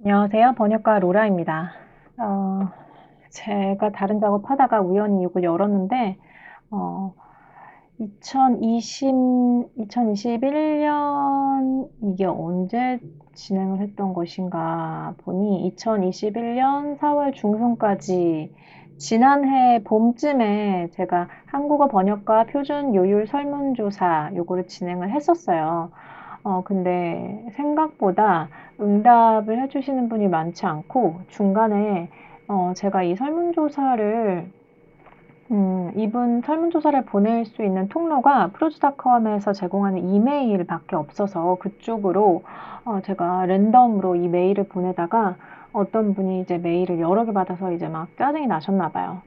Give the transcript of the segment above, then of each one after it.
안녕하세요. 번역가 로라입니다. 어, 제가 다른 작업하다가 우연히 이걸 열었는데, 어, 2020, 2021년, 이게 언제 진행을 했던 것인가 보니, 2021년 4월 중순까지, 지난해 봄쯤에 제가 한국어 번역가 표준 요율 설문조사 요거를 진행을 했었어요. 근데 생각보다 응답을 해주시는 분이 많지 않고 중간에 제가 이 설문조사를 이분 설문조사를 보낼 수 있는 통로가 프로즈닷컴에서 제공하는 이메일밖에 없어서 그쪽으로 제가 랜덤으로 이 메일을 보내다가 어떤 분이 이제 메일을 여러 개 받아서 이제 막 짜증이 나셨나 봐요.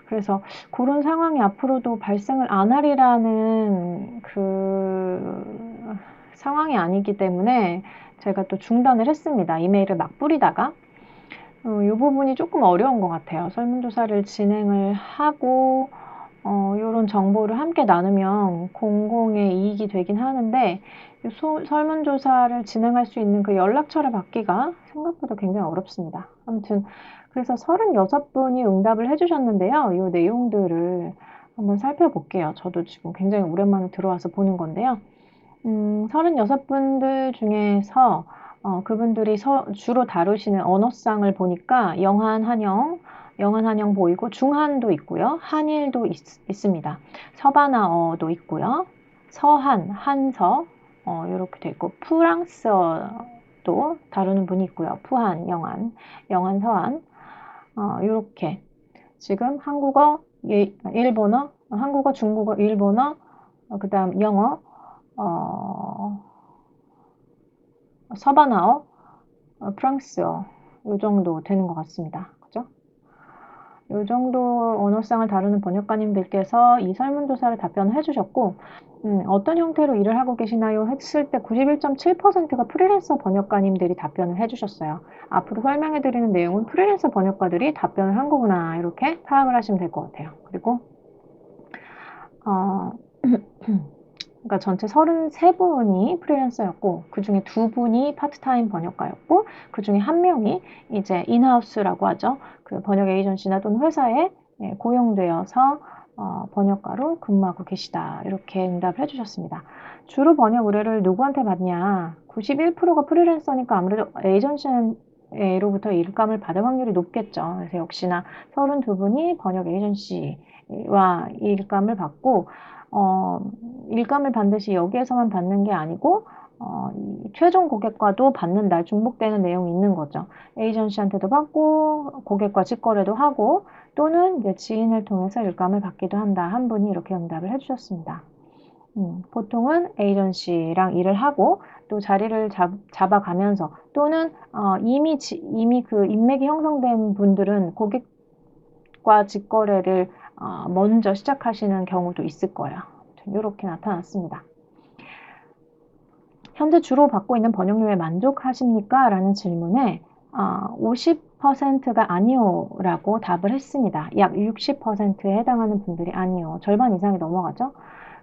그래서 그런 상황이 앞으로도 발생을 안 하리라는 그 상황이 아니기 때문에 제가 또 중단을 했습니다. 이메일을 막 뿌리다가. 이 부분이 조금 어려운 것 같아요. 설문조사를 진행을 하고, 요런 정보를 함께 나누면 공공의 이익이 되긴 하는데, 설문조사를 진행할 수 있는 그 연락처를 받기가 생각보다 굉장히 어렵습니다. 아무튼, 그래서 36분이 응답을 해주셨는데요. 이 내용들을 한번 살펴볼게요. 저도 지금 굉장히 오랜만에 들어와서 보는 건데요. 36분들 중에서 그분들이 주로 다루시는 언어상을 보니까 영한, 한영 보이고 중한도 있고요. 한일도 있습니다. 서바나어도 있고요. 서한, 한서 이렇게 돼 있고 프랑스어도 다루는 분이 있고요. 푸한, 영한, 서한 이렇게 지금 한국어, 일본어, 한국어, 중국어, 일본어, 그다음 영어, 어, 서바나어, 프랑스어 이 정도 되는 것 같습니다. 그죠? 이 정도 언어상을 다루는 번역가님들께서 이 설문조사를 답변을 해주셨고 어떤 형태로 일을 하고 계시나요? 했을 때 91.7%가 프리랜서 번역가님들이 답변을 해주셨어요. 앞으로 설명해드리는 내용은 프리랜서 번역가들이 답변을 한 거구나 이렇게 파악을 하시면 될 것 같아요. 그리고 어, 그러니까 전체 33분이 프리랜서였고 그중에 2분이 파트타임 번역가였고 그중에 1명이 이제 인하우스라고 하죠. 그 번역 에이전시나 또는 회사에 고용되어서 번역가로 근무하고 계시다. 이렇게 응답을 해주셨습니다. 주로 번역 의뢰를 누구한테 받냐? 91%가 프리랜서니까 아무래도 에이전시로부터 일감을 받을 확률이 높겠죠. 그래서 역시나 32분이 번역 에이전시와 일감을 받고 일감을 반드시 여기에서만 받는 게 아니고 최종 고객과도 받는 날 중복되는 내용이 있는 거죠. 에이전시한테도 받고 고객과 직거래도 하고 또는 이제 지인을 통해서 일감을 받기도 한다. 한 분이 이렇게 응답을 해주셨습니다. 보통은 에이전시랑 일을 하고 또 자리를 잡아가면서 또는 이미 그 인맥이 형성된 분들은 고객과 직거래를 먼저 시작하시는 경우도 있을 거예요. 이렇게 나타났습니다. 현재 주로 받고 있는 번역료에 만족하십니까? 라는 질문에 50%가 아니요 라고 답을 했습니다. 약 60%에 해당하는 분들이 아니요. 절반 이상이 넘어가죠.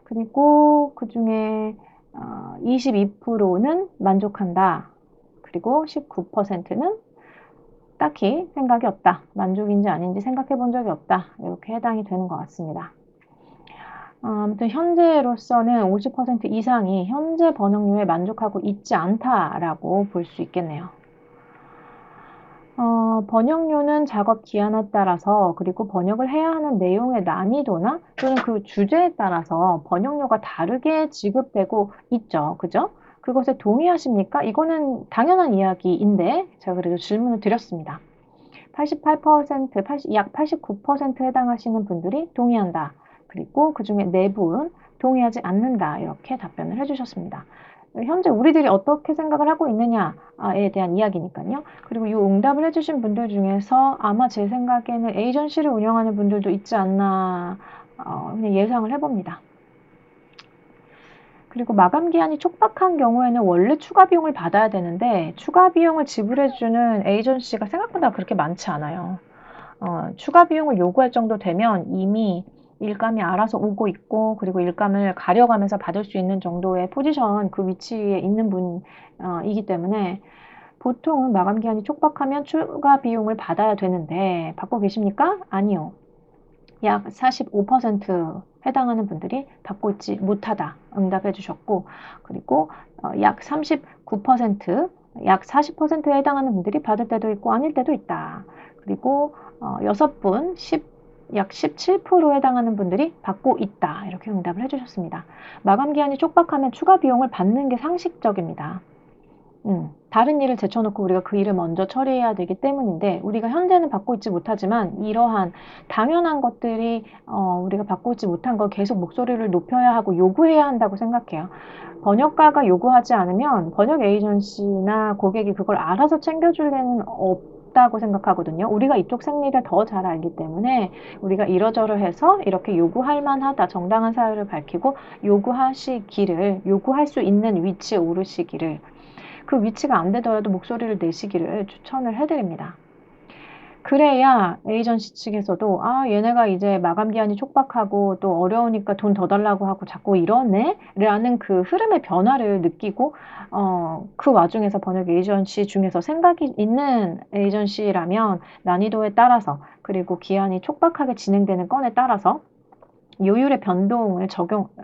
그리고 그 중에 22%는 만족한다. 그리고 19%는 딱히 생각이 없다. 만족인지 아닌지 생각해 본 적이 없다. 이렇게 해당이 되는 것 같습니다. 아무튼 현재로서는 50% 이상이 현재 번역료에 만족하고 있지 않다라고 볼 수 있겠네요. 번역료는 작업 기한에 따라서 그리고 번역을 해야 하는 내용의 난이도나 또는 그 주제에 따라서 번역료가 다르게 지급되고 있죠. 그죠? 그것에 동의하십니까? 이거는 당연한 이야기인데 제가 그래도 질문을 드렸습니다. 88%, 약 89% 해당하시는 분들이 동의한다. 그리고 그 중에 4분 동의하지 않는다. 이렇게 답변을 해주셨습니다. 현재 우리들이 어떻게 생각을 하고 있느냐에 대한 이야기니까요. 그리고 이 응답을 해주신 분들 중에서 아마 제 생각에는 에이전시를 운영하는 분들도 있지 않나 그냥 예상을 해봅니다. 그리고 마감 기한이 촉박한 경우에는 원래 추가 비용을 받아야 되는데 추가 비용을 지불해주는 에이전시가 생각보다 그렇게 많지 않아요. 추가 비용을 요구할 정도 되면 이미 일감이 알아서 오고 있고 그리고 일감을 가려가면서 받을 수 있는 정도의 포지션 그 위치에 있는 분이기 때문에 보통은 마감 기한이 촉박하면 추가 비용을 받아야 되는데 받고 계십니까? 아니요. 약 45% 해당하는 분들이 받고 있지 못하다 응답해 주셨고, 그리고 약 39%, 약 40%에 해당하는 분들이 받을 때도 있고 아닐 때도 있다. 그리고 6분, 약 17%에 해당하는 분들이 받고 있다. 이렇게 응답을 해주셨습니다. 마감 기한이 촉박하면 추가 비용을 받는 게 상식적입니다. 다른 일을 제쳐놓고 우리가 그 일을 먼저 처리해야 되기 때문인데, 우리가 현재는 받고 있지 못하지만 이러한 당연한 것들이 우리가 받고 있지 못한 걸 계속 목소리를 높여야 하고 요구해야 한다고 생각해요. 번역가가 요구하지 않으면 번역 에이전시나 고객이 그걸 알아서 챙겨줄 리는 없다고 생각하거든요. 우리가 이쪽 생리를 더 잘 알기 때문에 우리가 이러저러해서 이렇게 요구할 만하다, 정당한 사유를 밝히고 요구할 수 있는 위치에 오르시기를, 그 위치가 안 되더라도 목소리를 내시기를 추천을 해드립니다. 그래야 에이전시 측에서도 얘네가 이제 마감 기한이 촉박하고 또 어려우니까 돈 더 달라고 하고 자꾸 이러네? 라는 그 흐름의 변화를 느끼고 그 와중에서 번역 에이전시 중에서 생각이 있는 에이전시라면 난이도에 따라서, 그리고 기한이 촉박하게 진행되는 건에 따라서 요율의 변동을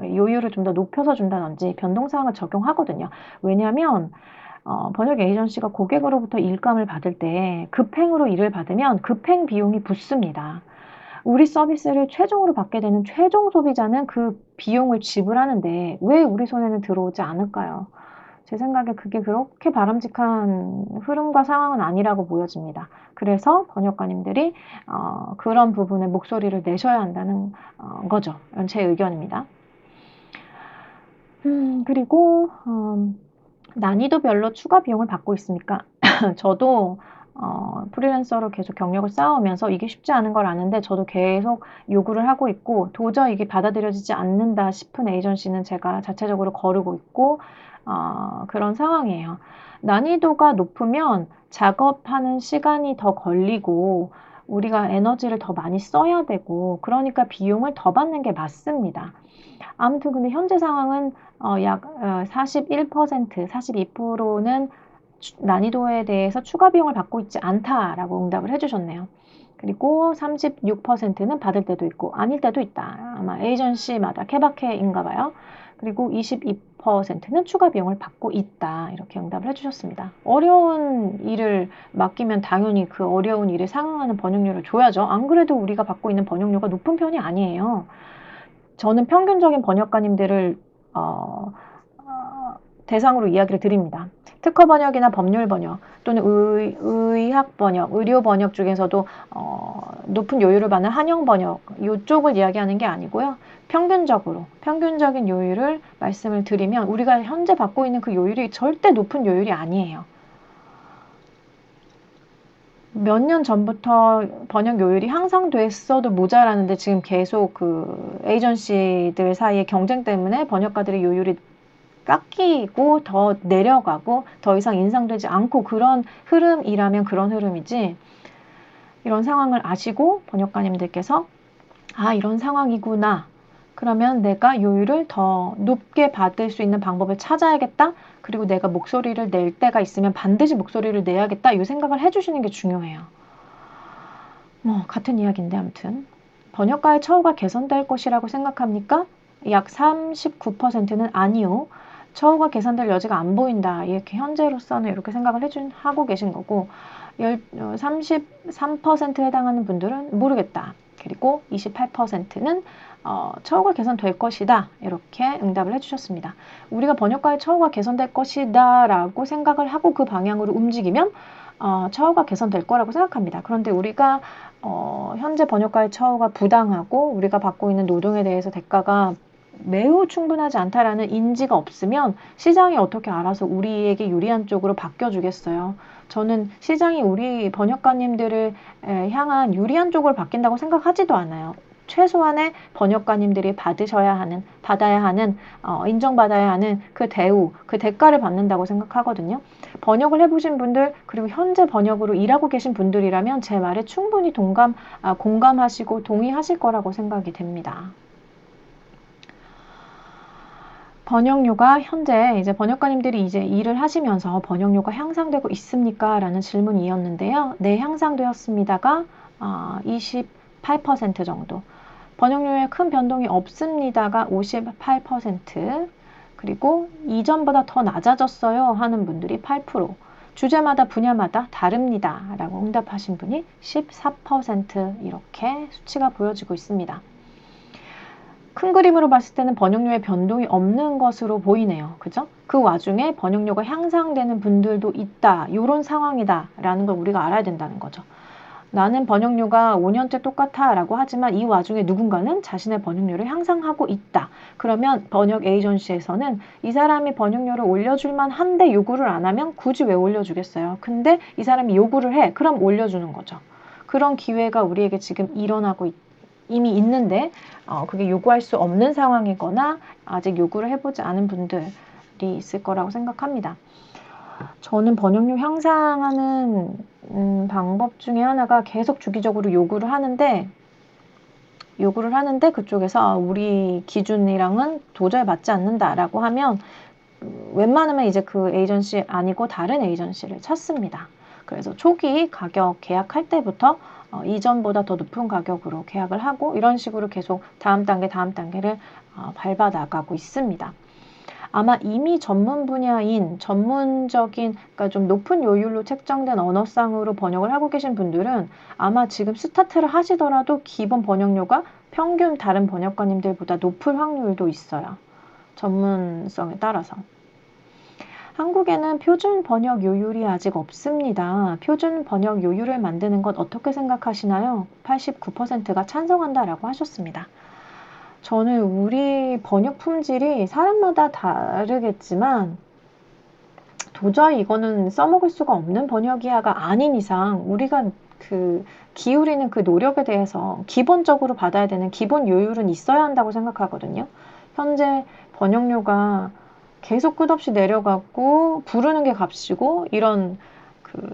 요율을 좀 더 높여서 준다든지 변동사항을 적용하거든요. 왜냐하면 번역 에이전시가 고객으로부터 일감을 받을 때 급행으로 일을 받으면 급행 비용이 붙습니다. 우리 서비스를 최종으로 받게 되는 최종 소비자는 그 비용을 지불하는데 왜 우리 손에는 들어오지 않을까요? 제 생각에 그게 그렇게 바람직한 흐름과 상황은 아니라고 보여집니다. 그래서 번역가님들이 그런 부분에 목소리를 내셔야 한다는 거죠. 이건 제 의견입니다. 그리고 난이도별로 추가 비용을 받고 있습니까? 저도 프리랜서로 계속 경력을 쌓아오면서 이게 쉽지 않은 걸 아는데 저도 계속 요구를 하고 있고, 도저히 이게 받아들여지지 않는다 싶은 에이전시는 제가 자체적으로 거르고 있고 그런 상황이에요. 난이도가 높으면 작업하는 시간이 더 걸리고 우리가 에너지를 더 많이 써야 되고, 그러니까 비용을 더 받는 게 맞습니다. 아무튼 근데 현재 상황은 약 41%, 42%는 난이도에 대해서 추가 비용을 받고 있지 않다라고 응답을 해주셨네요. 그리고 36%는 받을 때도 있고 아닐 때도 있다. 아마 에이전시마다 케바케인가 봐요. 그리고 22%는 추가 비용을 받고 있다. 이렇게 응답을 해주셨습니다. 어려운 일을 맡기면 당연히 그 어려운 일에 상응하는 번역료를 줘야죠. 안 그래도 우리가 받고 있는 번역료가 높은 편이 아니에요. 저는 평균적인 번역가님들을 대상으로 이야기를 드립니다. 특허 번역이나 법률 번역 또는 의학 번역, 의료 번역 중에서도 높은 요율을 받는 한영 번역, 이쪽을 이야기하는 게 아니고요. 평균적인 요율을 말씀을 드리면 우리가 현재 받고 있는 그 요율이 절대 높은 요율이 아니에요. 몇 년 전부터 번역 요율이 향상됐어도 모자라는데 지금 계속 그 에이전시들 사이의 경쟁 때문에 번역가들의 요율이 깎이고 더 내려가고 더 이상 인상되지 않고, 그런 흐름이라면 그런 흐름이지, 이런 상황을 아시고 번역가님들께서 이런 상황이구나, 그러면 내가 요율을 더 높게 받을 수 있는 방법을 찾아야겠다, 그리고 내가 목소리를 낼 때가 있으면 반드시 목소리를 내야겠다, 이 생각을 해주시는 게 중요해요. 같은 이야기인데 아무튼 번역가의 처우가 개선될 것이라고 생각합니까? 약 39%는 아니요. 처우가 개선될 여지가 안 보인다. 이렇게 현재로서는 이렇게 생각을 하고 계신 거고, 33%에 해당하는 분들은 모르겠다. 그리고 28%는 처우가 개선될 것이다. 이렇게 응답을 해주셨습니다. 우리가 번역가의 처우가 개선될 것이다 라고 생각을 하고 그 방향으로 움직이면 처우가 개선될 거라고 생각합니다. 그런데 우리가 현재 번역가의 처우가 부당하고 우리가 받고 있는 노동에 대해서 대가가 매우 충분하지 않다라는 인지가 없으면 시장이 어떻게 알아서 우리에게 유리한 쪽으로 바뀌어주겠어요. 저는 시장이 우리 번역가님들을 향한 유리한 쪽으로 바뀐다고 생각하지도 않아요. 최소한의 번역가님들이 받아야 하는, 인정받아야 하는 그 대우, 그 대가를 받는다고 생각하거든요. 번역을 해보신 분들, 그리고 현재 번역으로 일하고 계신 분들이라면 제 말에 충분히 공감하시고 동의하실 거라고 생각이 됩니다. 번역료가 현재 이제 번역가님들이 이제 일을 하시면서 번역료가 향상되고 있습니까? 라는 질문이었는데요. 네, 향상되었습니다가 28% 정도. 번역료에 큰 변동이 없습니다가 58%, 그리고 이전보다 더 낮아졌어요 하는 분들이 8%, 주제마다 분야마다 다릅니다 라고 응답하신 분이 14%, 이렇게 수치가 보여지고 있습니다. 큰 그림으로 봤을 때는 번역료의 변동이 없는 것으로 보이네요. 그죠? 그 와중에 번역료가 향상되는 분들도 있다. 이런 상황이다 라는 걸 우리가 알아야 된다는 거죠. 나는 번역료가 5년째 똑같아 라고 하지만 이 와중에 누군가는 자신의 번역료를 향상하고 있다. 그러면 번역 에이전시에서는 이 사람이 번역료를 올려줄만 한데 요구를 안 하면 굳이 왜 올려주겠어요. 근데 이 사람이 요구를 해. 그럼 올려주는 거죠. 그런 기회가 우리에게 지금 일어나고 이미 있는데 그게 요구할 수 없는 상황이거나 아직 요구를 해보지 않은 분들이 있을 거라고 생각합니다. 저는 번역료 향상하는 방법 중에 하나가 계속 주기적으로 요구를 하는데 그쪽에서 우리 기준이랑은 도저히 맞지 않는다라고 하면 웬만하면 이제 그 에이전시 아니고 다른 에이전시를 찾습니다. 그래서 초기 가격 계약할 때부터 이전보다 더 높은 가격으로 계약을 하고 이런 식으로 계속 다음 단계를 밟아 나가고 있습니다. 아마 이미 전문 분야인 전문적인, 그러니까 좀 높은 요율로 책정된 언어상으로 번역을 하고 계신 분들은 아마 지금 스타트를 하시더라도 기본 번역료가 평균 다른 번역가님들보다 높을 확률도 있어요. 전문성에 따라서. 한국에는 표준 번역 요율이 아직 없습니다. 표준 번역 요율을 만드는 것 어떻게 생각하시나요? 89%가 찬성한다라고 하셨습니다. 저는 우리 번역 품질이 사람마다 다르겠지만 도저히 이거는 써먹을 수가 없는 번역이야가 아닌 이상 우리가 기울이는 그 노력에 대해서 기본적으로 받아야 되는 기본 요율은 있어야 한다고 생각하거든요. 현재 번역료가 계속 끝없이 내려가고 부르는 게 값이고 이런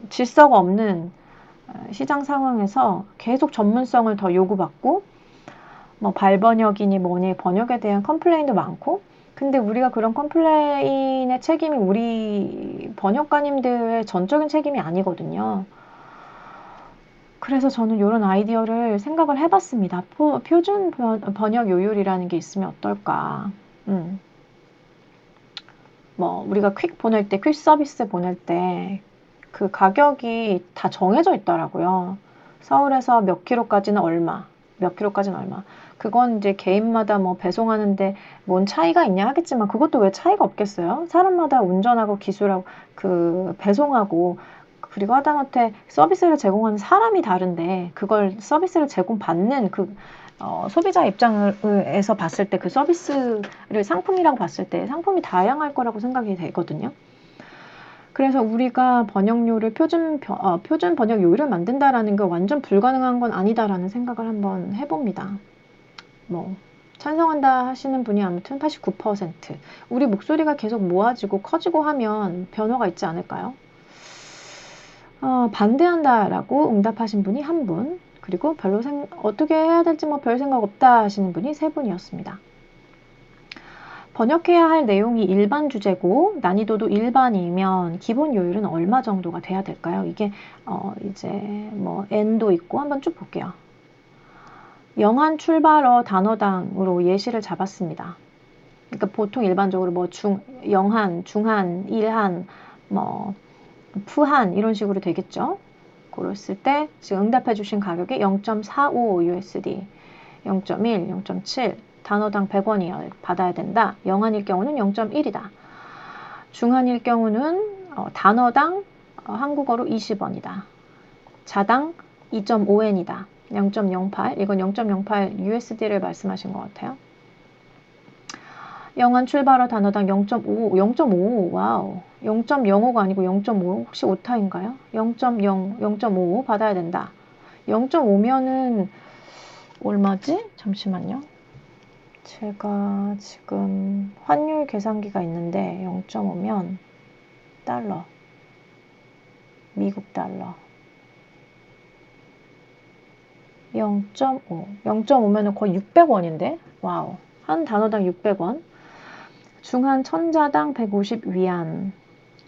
질서가 없는 시장 상황에서 계속 전문성을 더 요구받고 뭐 발번역이니 뭐니 번역에 대한 컴플레인도 많고, 근데 우리가 그런 컴플레인의 책임이 우리 번역가님들의 전적인 책임이 아니거든요. 그래서 저는 이런 아이디어를 생각을 해봤습니다. 표준 번역 요율이라는 게 있으면 어떨까. 뭐 우리가 퀵 보낼 때, 퀵 서비스 보낼 때 그 가격이 다 정해져 있더라고요. 서울에서 몇 킬로까지는 얼마, 몇 킬로까지는 얼마. 그건 이제 개인마다 뭐 배송하는데 뭔 차이가 있냐 하겠지만 그것도 왜 차이가 없겠어요? 사람마다 운전하고 기술하고 배송하고 그리고 하다못해 서비스를 제공하는 사람이 다른데 그걸 서비스를 제공받는 소비자 입장에서 봤을 때 그 서비스를 상품이라고 봤을 때 상품이 다양할 거라고 생각이 되거든요. 그래서 우리가 번역료를 표준 번역 요율을 만든다라는 게 완전 불가능한 건 아니다라는 생각을 한번 해봅니다. 뭐 찬성한다 하시는 분이 아무튼 89%. 우리 목소리가 계속 모아지고 커지고 하면 변화가 있지 않을까요? 반대한다라고 응답하신 분이 1분, 그리고 어떻게 해야 될지 뭐 별 생각 없다 하시는 분이 3분이었습니다. 번역해야 할 내용이 일반 주제고 난이도도 일반이면 기본 요율은 얼마 정도가 돼야 될까요? 이게 이제 뭐 N도 있고 한번 쭉 볼게요. 영한 출발어 단어당으로 예시를 잡았습니다. 그러니까 보통 일반적으로 뭐 영한, 중한, 일한, 뭐 푸한 이런 식으로 되겠죠. 그랬을 때 지금 응답해 주신 가격이 0.45 USD, 0.1, 0.7 단어당 100원이 받아야 된다. 영한일 경우는 0.1이다. 중한일 경우는 단어당 한국어로 20원이다. 자당 2.5엔이다. 0.08, 이건 0.08 USD를 말씀하신 것 같아요. 영한 출발어 단어당 0.5, 0.5, 와우. 0.05가 아니고 0.5, 혹시 오타인가요? 0.0, 0.5 받아야 된다. 0.5면은 얼마지? 잠시만요. 제가 지금 환율 계산기가 있는데 0.5면 달러, 미국 달러 0.5, 0.5면은 거의 600원인데 와우, 한 단어당 600원. 중한 천자당 150위안,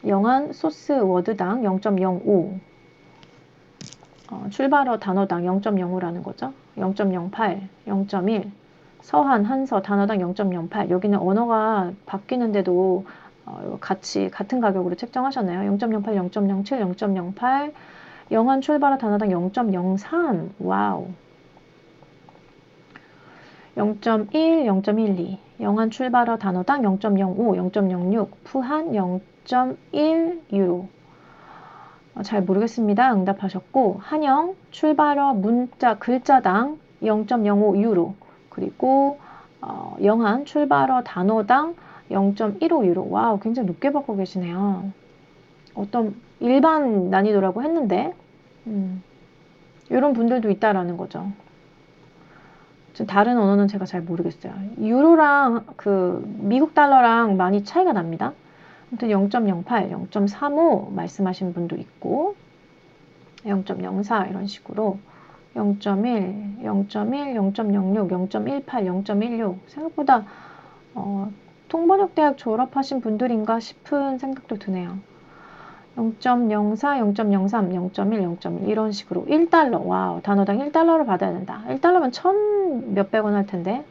영한 소스 워드당 0.05, 출발어 단어당 0.05라는 거죠. 0.08, 0.1, 서한, 한서 단어당 0.08. 여기는 언어가 바뀌는데도 같이 같은 가격으로 책정하셨네요. 0.08, 0.07, 0.08, 영한 출발어 단어당 0.03. 와우. 0.1, 0.12, 영한 출발어 단어당 0.05, 0.06, 푸한 0.1유로. 잘 모르겠습니다. 응답하셨고, 한영 출발어 문자 글자당 0.05유로, 그리고 영한 출발어 단어당 0.15유로. 와우, 굉장히 높게 받고 계시네요. 어떤 일반 난이도라고 했는데 이런 분들도 있다라는 거죠. 다른 언어는 제가 잘 모르겠어요. 유로랑 그 미국 달러랑 많이 차이가 납니다. 아무튼 0.08, 0.35 말씀하신 분도 있고 0.04 이런 식으로 0.1, 0.1, 0.06, 0.18, 0.16 생각보다 통번역대학 졸업하신 분들인가 싶은 생각도 드네요. 0.04, 0.03, 0.1, 0.1 이런 식으로 1달러, 와우, 단어당 1달러를 받아야 된다. 1달러면 1,000 몇백 원 할 텐데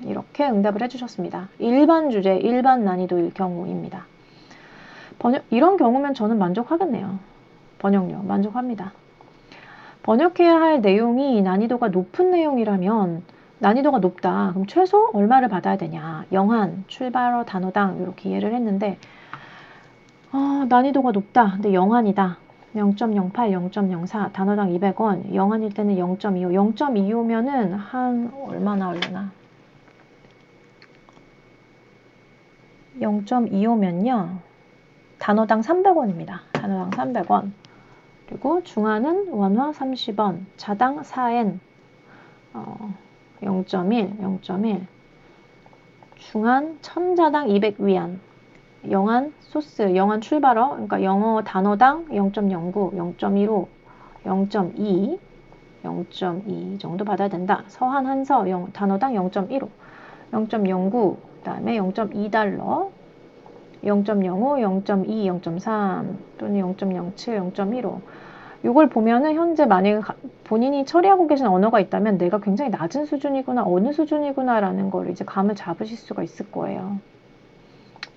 이렇게 응답을 해주셨습니다. 일반 주제, 일반 난이도일 경우입니다. 이런 경우면 저는 만족하겠네요. 번역료 만족합니다. 번역해야 할 내용이 난이도가 높은 내용이라면 난이도가 높다. 그럼 최소 얼마를 받아야 되냐. 영한, 출발어, 단어당 이렇게 이해를 했는데 난이도가 높다. 근데 영한이다. 0.08, 0.04, 단어당 200원, 영한일 때는 0.25, 0.25면은 한 얼마나 올려나? 0.25면요. 단어당 300원입니다. 단어당 300원. 그리고 중한은 원화 30원, 자당 4엔, 0.1, 0.1, 중한 천자당 200위안, 영한 소스, 영한 출발어, 그러니까 영어 단어당 0.09, 0.15, 0.2, 0.2 정도 받아야 된다. 서한 한서 단어당 0.15, 0.09, 그 다음에 0.2달러, 0.05, 0.2, 0.3 또는 0.07, 0.15. 이걸 보면은 현재 만약에 본인이 처리하고 계신 언어가 있다면 내가 굉장히 낮은 수준이구나, 어느 수준이구나 라는 걸 이제 감을 잡으실 수가 있을 거예요.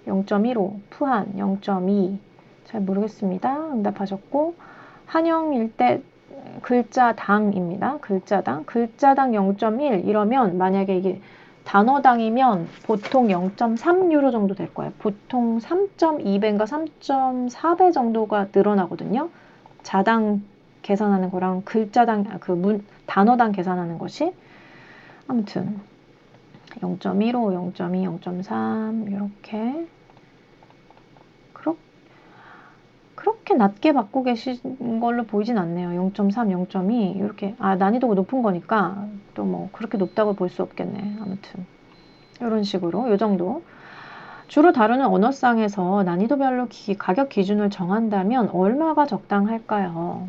0.15, 푸한 0.2, 잘 모르겠습니다. 응답하셨고, 한영일 때 글자당입니다. 글자당 0.1 이러면 만약에 이게 단어당이면 보통 0.3유로 정도 될 거예요. 보통 3.2배인가 3.4배 정도가 늘어나거든요. 자당 계산하는 거랑 글자당 단어당 계산하는 것이. 아무튼 0.15, 0.2, 0.3 이렇게 그렇게 낮게 받고 계신 걸로 보이진 않네요. 0.3, 0.2 이렇게 난이도가 높은 거니까 또 뭐 그렇게 높다고 볼 수 없겠네. 아무튼 이런 식으로 요 정도. 주로 다루는 언어상에서 난이도별로 가격 기준을 정한다면 얼마가 적당할까요?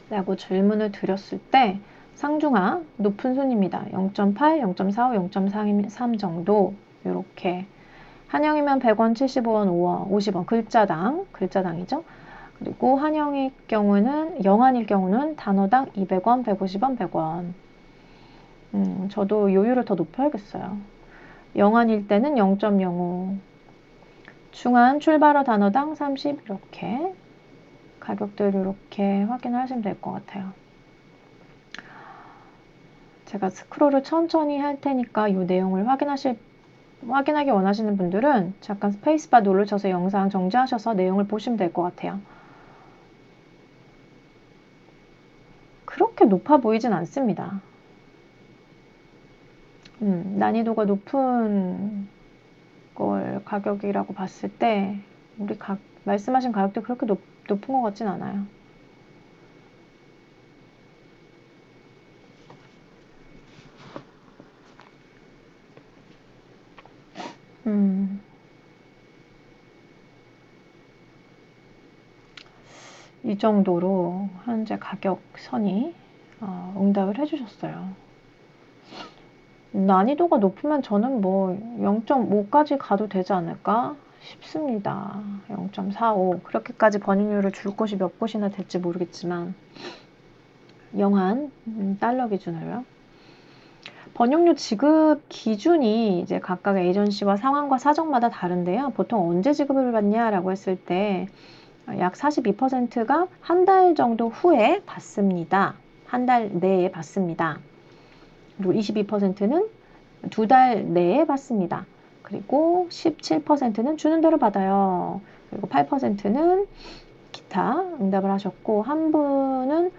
라고 질문을 드렸을 때 상중하 높은 순입니다. 0.8, 0.45, 0.3 정도 이렇게 한영이면 100원, 75원, 5원, 50원 글자당이죠. 그리고 한영의 경우는 영한일 경우는 단어당 200원, 150원, 100원. 저도 요율을 더 높여야겠어요. 영한일 때는 0.05, 중한 출발어 단어당 30 이렇게 가격들 이렇게 확인하시면 될 것 같아요. 제가 스크롤을 천천히 할 테니까 이 내용을 확인하기 원하시는 분들은 잠깐 스페이스바 누르셔서 영상 정지하셔서 내용을 보시면 될 것 같아요. 그렇게 높아 보이진 않습니다. 난이도가 높은 걸 가격이라고 봤을 때 우리 말씀하신 가격도 그렇게 높은 것 같진 않아요. 이 정도로 현재 가격 선이 응답을 해주셨어요. 난이도가 높으면 저는 뭐 0.5까지 가도 되지 않을까 싶습니다. 0.45 그렇게까지 번역률을 줄 곳이 몇 곳이나 될지 모르겠지만 영한 달러 기준으로요. 번역료 지급 기준이 이제 각각 에이전시와 상황과 사정마다 다른데요. 보통 언제 지급을 받냐라고 했을 때 약 42%가 한 달 정도 후에 받습니다. 한 달 내에 받습니다. 그리고 22%는 2달 내에 받습니다. 그리고 17%는 주는 대로 받아요. 그리고 8%는 기타 응답을 하셨고, 한 분은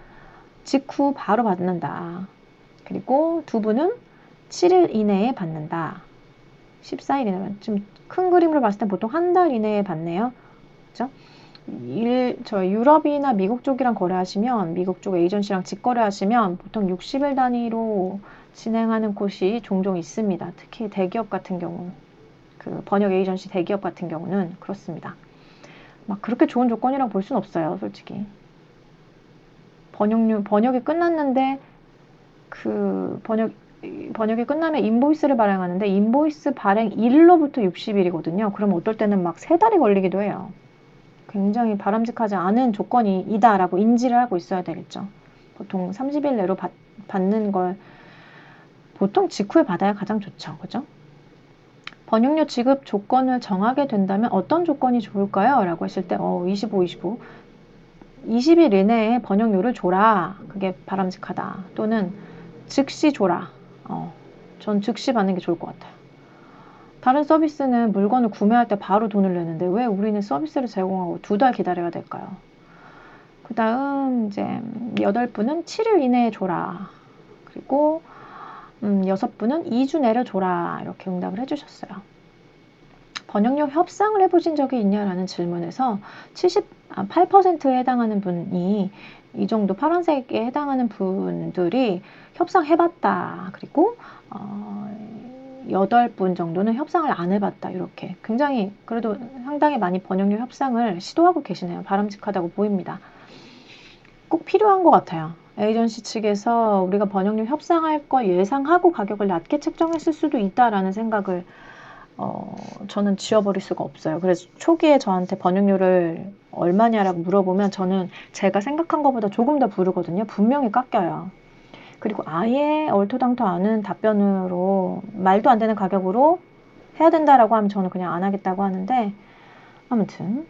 직후 바로 받는다. 그리고 두 분은 7일 이내에 받는다. 14일 이내에. 좀 큰 그림으로 봤을 때 보통 한 달 이내에 받네요. 그죠? 저 유럽이나 미국 쪽이랑 거래하시면, 미국 쪽 에이전시랑 직거래하시면 보통 60일 단위로 진행하는 곳이 종종 있습니다. 특히 대기업 같은 경우, 그 번역 에이전시 대기업 같은 경우는 그렇습니다. 막 그렇게 좋은 조건이라고 볼 수는 없어요, 솔직히. 번역이 끝났는데 그 번역이 끝나면 인보이스를 발행하는데 인보이스 발행 일로부터 60일이거든요. 그럼 어떨 때는 막 3달이 걸리기도 해요. 굉장히 바람직하지 않은 조건이다라고 인지를 하고 있어야 되겠죠. 보통 30일 내로 받는 걸 보통 직후에 받아야 가장 좋죠. 그죠? 번역료 지급 조건을 정하게 된다면 어떤 조건이 좋을까요? 라고 했을 때 25, 25. 20일 이내에 번역료를 줘라. 그게 바람직하다. 또는 즉시 줘라. 전 즉시 받는 게 좋을 것 같아요. 다른 서비스는 물건을 구매할 때 바로 돈을 내는데 왜 우리는 서비스를 제공하고 2달 기다려야 될까요? 그 다음 이제 8분은 7일 이내에 줘라. 그리고 6분은 2주 내로 줘라. 이렇게 응답을 해주셨어요. 번역료 협상을 해보신 적이 있냐라는 질문에서 78%에 해당하는 분이 이 정도 파란색에 해당하는 분들이 협상해봤다. 그리고 8분 정도는 협상을 안 해봤다. 이렇게 굉장히 그래도 상당히 많이 번역료 협상을 시도하고 계시네요. 바람직하다고 보입니다. 꼭 필요한 것 같아요. 에이전시 측에서 우리가 번역료 협상할 걸 예상하고 가격을 낮게 책정했을 수도 있다라는 생각을 저는 지워버릴 수가 없어요. 그래서 초기에 저한테 번역료를 얼마냐라고 물어보면 저는 제가 생각한 것보다 조금 더 부르거든요. 분명히 깎여요. 그리고 아예 얼토당토 않은 답변으로 말도 안 되는 가격으로 해야 된다라고 하면 저는 그냥 안 하겠다고 하는데, 아무튼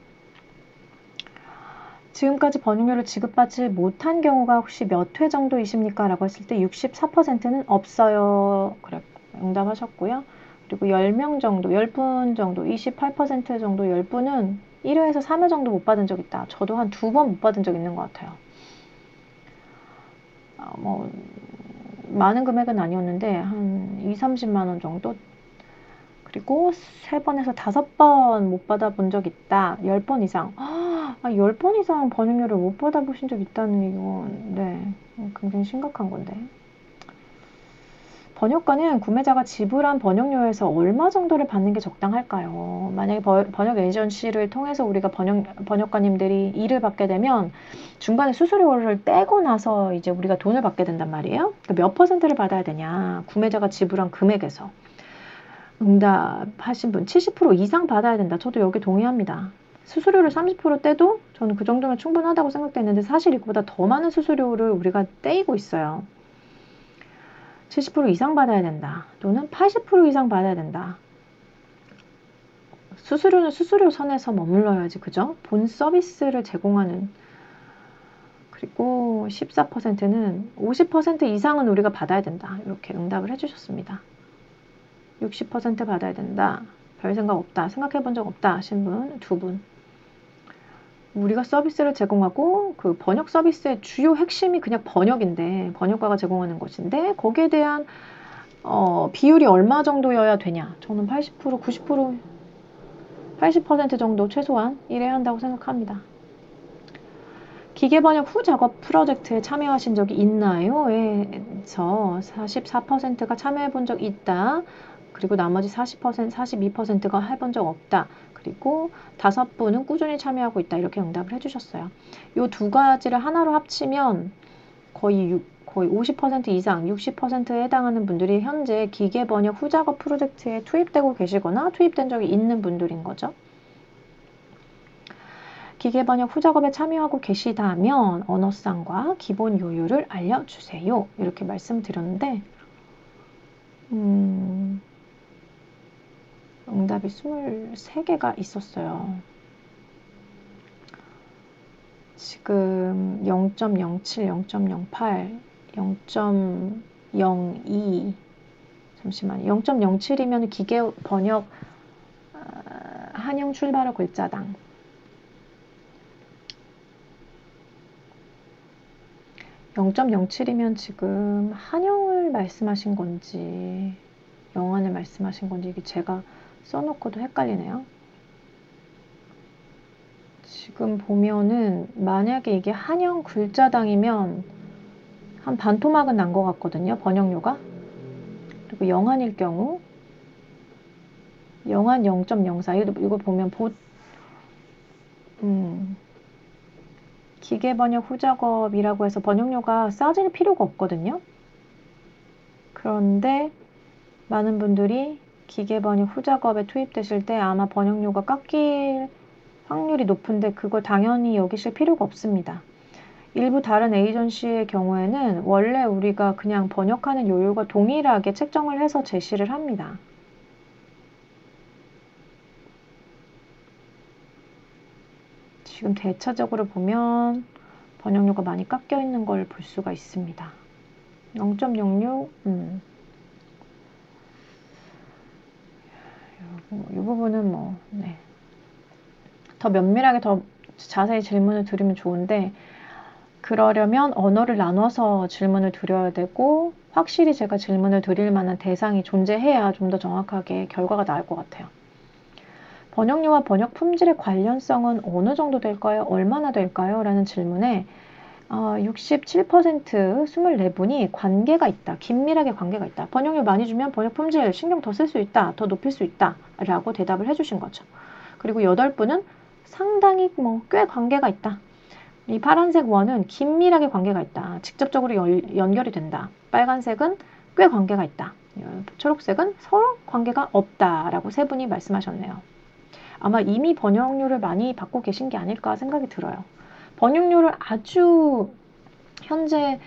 지금까지 번역료를 지급받지 못한 경우가 혹시 몇 회 정도이십니까? 라고 했을 때 64%는 없어요. 그래, 응답하셨고요. 그리고 10명 정도, 10분 정도, 28% 정도 10분은 1회에서 3회 정도 못 받은 적 있다. 저도 한 2번 못 받은 적 있는 것 같아요. 뭐 많은 금액은 아니었는데 한 2, 30만 원 정도. 그리고 3번에서 5번 못 받아본 적 있다. 10번 이상. 10번 이상 번역료를 못 받아보신 적 있다는 이건 네, 굉장히 심각한 건데. 번역가는 구매자가 지불한 번역료에서 얼마 정도를 받는 게 적당할까요? 만약에 번역 에이전시를 통해서 우리가 번역가님들이 일을 받게 되면 중간에 수수료를 떼고 나서 이제 우리가 돈을 받게 된단 말이에요. 몇 퍼센트를 받아야 되냐? 구매자가 지불한 금액에서. 응답하신 분 70% 이상 받아야 된다. 저도 여기 동의합니다. 수수료를 30% 떼도 저는 그 정도면 충분하다고 생각했는데 사실 이거보다 더 많은 수수료를 우리가 떼이고 있어요. 70% 이상 받아야 된다. 또는 80% 이상 받아야 된다. 수수료는 수수료 선에서 머물러야지, 그죠? 본 서비스를 제공하는. 그리고 14%는 50% 이상은 우리가 받아야 된다. 이렇게 응답을 해주셨습니다. 60% 받아야 된다. 별 생각 없다. 생각해 본 적 없다 하신 분 2분. 우리가 서비스를 제공하고 그 번역 서비스의 주요 핵심이 그냥 번역인데 번역가가 제공하는 것인데 거기에 대한 비율이 얼마 정도여야 되냐? 저는 80%, 90%, 80% 정도 최소한 일해야 한다고 생각합니다. 기계번역 후 작업 프로젝트에 참여하신 적이 있나요? 에서 44%가 참여해 본 적 있다. 그리고 나머지 40%, 42%가 해본 적 없다. 그리고 5분은 꾸준히 참여하고 있다. 이렇게 응답을 해주셨어요. 이 두 가지를 하나로 합치면 거의 거의 50% 이상, 60%에 해당하는 분들이 현재 기계번역 후작업 프로젝트에 투입되고 계시거나 투입된 적이 있는 분들인 거죠. 기계번역 후작업에 참여하고 계시다면 언어쌍과 기본 요율을 알려주세요. 이렇게 말씀드렸는데 응답이 23개가 있었어요. 지금 0.07, 0.08, 0.02 잠시만요. 0.07이면 기계 번역 한영 출발어 글자당 0.07이면 지금 한영을 말씀하신 건지 영안을 말씀하신 건지 이게 제가 써놓고도 헷갈리네요. 지금 보면은 만약에 이게 한영 글자당이면 한 반토막은 난 것 같거든요. 번역료가. 그리고 영안일 경우 영안 0.04 이거 보면 기계번역 후작업이라고 해서 번역료가 싸질 필요가 없거든요. 그런데 많은 분들이 기계번역 후작업에 투입되실 때 아마 번역료가 깎일 확률이 높은데 그걸 당연히 여기실 필요가 없습니다. 일부 다른 에이전시의 경우에는 원래 우리가 그냥 번역하는 요율과 동일하게 책정을 해서 제시를 합니다. 지금 대차적으로 보면 번역료가 많이 깎여 있는 걸 볼 수가 있습니다. 0.06, 이 부분은 더 면밀하게 더 자세히 질문을 드리면 좋은데 그러려면 언어를 나눠서 질문을 드려야 되고 확실히 제가 질문을 드릴 만한 대상이 존재해야 좀 더 정확하게 결과가 나올 것 같아요. 번역료와 번역 품질의 관련성은 어느 정도 될까요? 얼마나 될까요? 라는 질문에 67%, 24분이 관계가 있다. 긴밀하게 관계가 있다. 번역료 많이 주면 번역 품질 신경 더 쓸 수 있다. 더 높일 수 있다. 라고 대답을 해주신 거죠. 그리고 8분은 상당히 꽤 관계가 있다. 이 파란색 원은 긴밀하게 관계가 있다. 직접적으로 연결이 된다. 빨간색은 꽤 관계가 있다. 초록색은 서로 관계가 없다라고 3분이 말씀하셨네요. 아마 이미 번역료를 많이 받고 계신 게 아닐까 생각이 들어요. 번역료를 아주 현재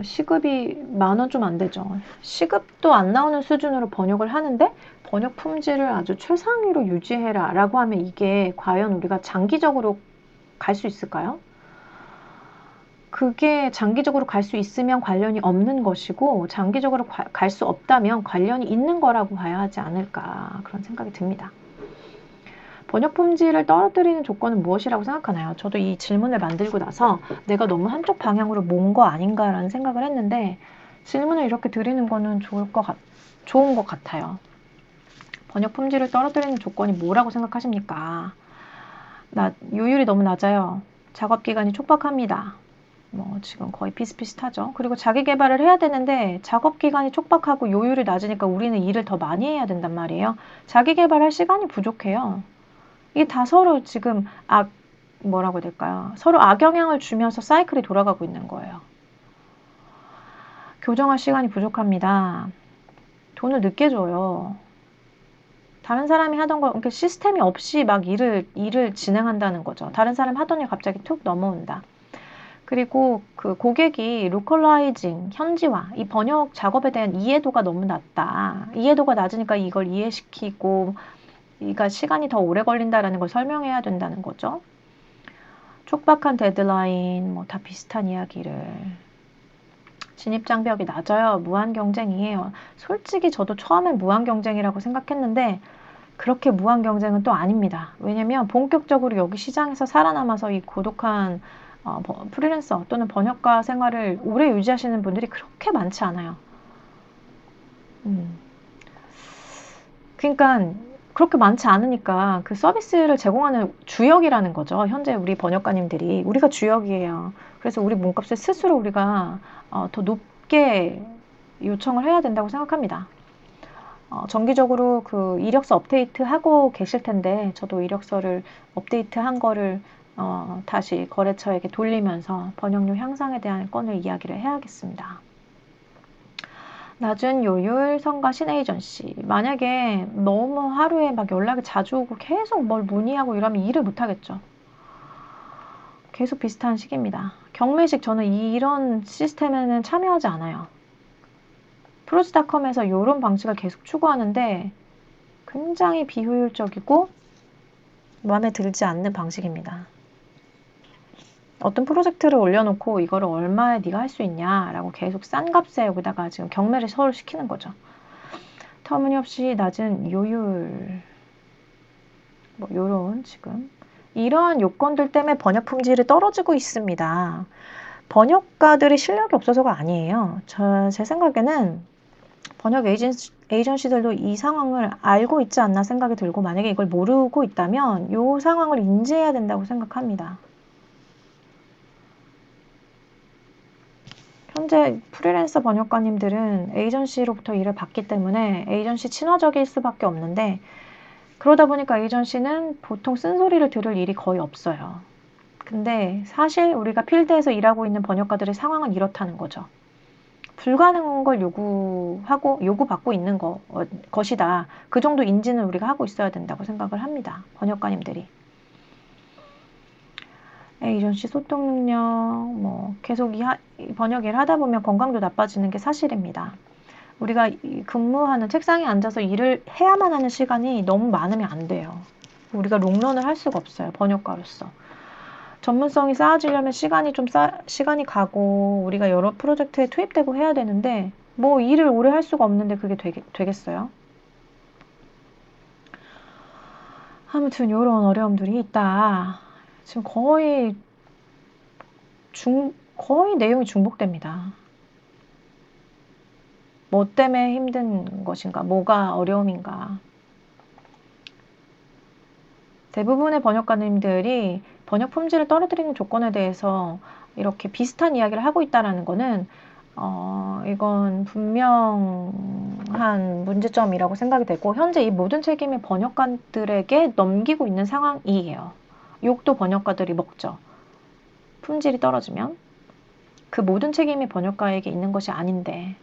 시급이 10,000원 좀 안 되죠. 시급도 안 나오는 수준으로 번역을 하는데 번역 품질을 아주 최상위로 유지해라 라고 하면 이게 과연 우리가 장기적으로 갈 수 있을까요? 그게 장기적으로 갈 수 있으면 관련이 없는 것이고 장기적으로 갈 수 없다면 관련이 있는 거라고 봐야 하지 않을까 그런 생각이 듭니다. 번역 품질을 떨어뜨리는 조건은 무엇이라고 생각하나요? 저도 이 질문을 만들고 나서 내가 너무 한쪽 방향으로 몬 거 아닌가라는 생각을 했는데 질문을 이렇게 드리는 거는 좋은 것 같아요. 번역 품질을 떨어뜨리는 조건이 뭐라고 생각하십니까? 요율이 너무 낮아요. 작업 기간이 촉박합니다. 지금 거의 비슷비슷하죠. 그리고 자기 개발을 해야 되는데 작업 기간이 촉박하고 요율이 낮으니까 우리는 일을 더 많이 해야 된단 말이에요. 자기 개발할 시간이 부족해요. 이게 다 서로 지금 뭐라고 해야 될까요? 서로 악영향을 주면서 사이클이 돌아가고 있는 거예요. 교정할 시간이 부족합니다. 돈을 늦게 줘요. 다른 사람이 하던 거, 그러니까 시스템이 없이 막 일을 진행한다는 거죠. 다른 사람 하던 일 갑자기 툭 넘어온다. 그리고 그 고객이 로컬라이징, 현지화, 이 번역 작업에 대한 이해도가 너무 낮다. 이해도가 낮으니까 이걸 이해시키고 그러니까 시간이 더 오래 걸린다라는 걸 설명해야 된다는 거죠. 촉박한 데드라인, 다 비슷한 이야기를. 진입장벽이 낮아요. 무한 경쟁이에요. 솔직히 저도 처음엔 무한 경쟁이라고 생각했는데 그렇게 무한 경쟁은 또 아닙니다. 왜냐면 본격적으로 여기 시장에서 살아남아서 이 고독한 프리랜서 또는 번역가 생활을 오래 유지하시는 분들이 그렇게 많지 않아요. 그러니까 그렇게 많지 않으니까 그 서비스를 제공하는 주역이라는 거죠. 현재 우리 번역가님들이 우리가 주역이에요. 그래서 우리 몸값을 스스로 우리가 더 높게 요청을 해야 된다고 생각합니다. 정기적으로 그 이력서 업데이트 하고 계실 텐데 저도 이력서를 업데이트 한 거를 다시 거래처에게 돌리면서 번역료 향상에 대한 건을 이야기를 해야겠습니다. 낮은 요율 성과 신에이전시. 만약에 너무 하루에 막 연락이 자주 오고 계속 뭘 문의하고 이러면 일을 못하겠죠. 계속 비슷한 식입니다. 경매식 저는 이런 시스템에는 참여하지 않아요. 프로즈닷컴에서 이런 방식을 계속 추구하는데 굉장히 비효율적이고 마음에 들지 않는 방식입니다. 어떤 프로젝트를 올려놓고 이거를 얼마에 네가 할 수 있냐라고 계속 싼 값에 여기다가 지금 경매를 서로 시키는 거죠. 터무니없이 낮은 요율, 뭐 요런 지금 이러한 요건들 때문에 번역 품질이 떨어지고 있습니다. 번역가들이 실력이 없어서가 아니에요. 제 생각에는 번역 에이전시들도 이 상황을 알고 있지 않나 생각이 들고 만약에 이걸 모르고 있다면 이 상황을 인지해야 된다고 생각합니다. 현재 프리랜서 번역가님들은 에이전시로부터 일을 받기 때문에 에이전시 친화적일 수밖에 없는데 그러다 보니까 에이전시는 보통 쓴소리를 들을 일이 거의 없어요. 근데 사실 우리가 필드에서 일하고 있는 번역가들의 상황은 이렇다는 거죠. 불가능한 걸 요구받고 있는 것이다. 그 정도 인지는 우리가 하고 있어야 된다고 생각을 합니다. 번역가님들이. 에이전시 소통 능력, 계속 번역 일을 하다 보면 건강도 나빠지는 게 사실입니다. 우리가 근무하는 책상에 앉아서 일을 해야만 하는 시간이 너무 많으면 안 돼요. 우리가 롱런을 할 수가 없어요. 번역가로서. 전문성이 쌓아지려면 시간이 가고 우리가 여러 프로젝트에 투입되고 해야 되는데 뭐 일을 오래 할 수가 없는데 그게 되겠어요? 아무튼 이런 어려움들이 있다. 지금 거의 내용이 중복됩니다. 뭐 때문에 힘든 것인가? 뭐가 어려움인가? 대부분의 번역가님들이 번역 품질을 떨어뜨리는 조건에 대해서 이렇게 비슷한 이야기를 하고 있다는 거는 이건 분명한 문제점이라고 생각이 되고 현재 이 모든 책임을 번역가들에게 넘기고 있는 상황이에요. 욕도 번역가들이 먹죠. 품질이 떨어지면. 그 모든 책임이 번역가에게 있는 것이 아닌데.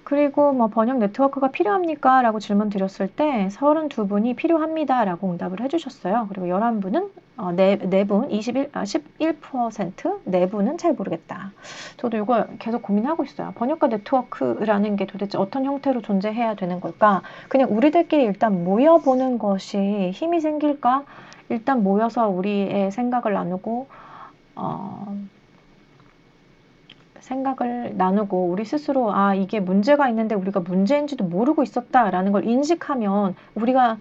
그리고 뭐 번역 네트워크가 필요합니까? 라고 질문 드렸을 때 32분이 필요합니다. 라고 응답을 해주셨어요. 그리고 11분은, 4분, 11%, 4분은 잘 모르겠다. 저도 이걸 계속 고민하고 있어요. 번역가 네트워크라는 게 도대체 어떤 형태로 존재해야 되는 걸까? 그냥 우리들끼리 일단 모여보는 것이 힘이 생길까? 일단 모여서 우리의 생각을 나누고, 생각을 나누고 우리 스스로 이게 문제가 있는데 우리가 문제인지도 모르고 있었다라는 걸 인식하면 우리가